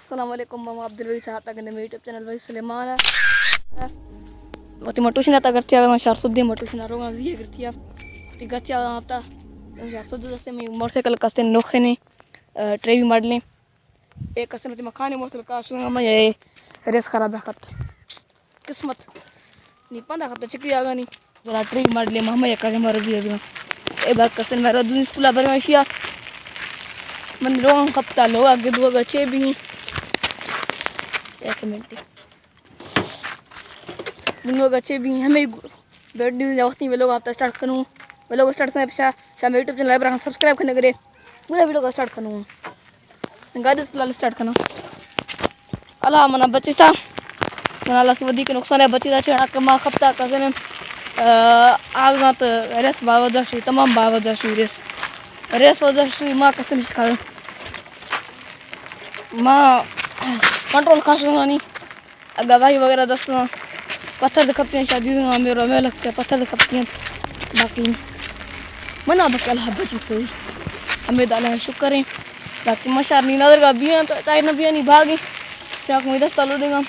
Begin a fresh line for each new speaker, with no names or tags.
अस्सलाम वालेकुम मम अब्दुल वही साहब तक मेरे यूट्यूब चैनल वही सुलेमान है वती मटूशन आता करती है शार सुद्दी मटूशन रोगा जी करती है ती गच्चा आता शार सुद्द दस्ते में मोटरसाइकिल कस्ते नोखे ने ट्रेवी मॉडल एक कस्ते में मखाने मोटरसाइकिल का सुंगा मैं ये रेस खराब है खत किस्मत नहीं पंदा खत चिकली आगा नहीं बोला ट्रेवी मॉडल में हम ये करे मर भी अभी ए बात कस्ते मेरा दूसरी स्कूल भर में शिया मन रोग खपता लोग आगे दो गच्चे भी एक मिनट दोनों गच्चे भी हमें बैठ दी वक्त वे लोग आप स्टार्ट करूँ वे लोग स्टार्ट करने पेशा शायद यूट्यूब चैनल पर सब्सक्राइब करने करे पूरा वीडियो का स्टार्ट करूँ गाड़ी से स्टार्ट करना अल्लाह मना बची था मना अल्लाह से वधी के नुकसान है बची था चढ़ा कमा खपता कसे ने आग ना तो रेस बावजशी तमाम बावजशी रेस वजशी माँ कसे नहीं सिखा माँ कंट्रोल खास नहीं गवाही वगैरह दसना पत्थर दिखते हैं शादी मेरा में लगता है पत्थर दिखते हैं बाकी मना बकल बची थोड़ी हमें दाला शुक्र है बाकी मशार नहीं नजर का भी तो टाइम भी नहीं भागी चाक में 10 तालू देगा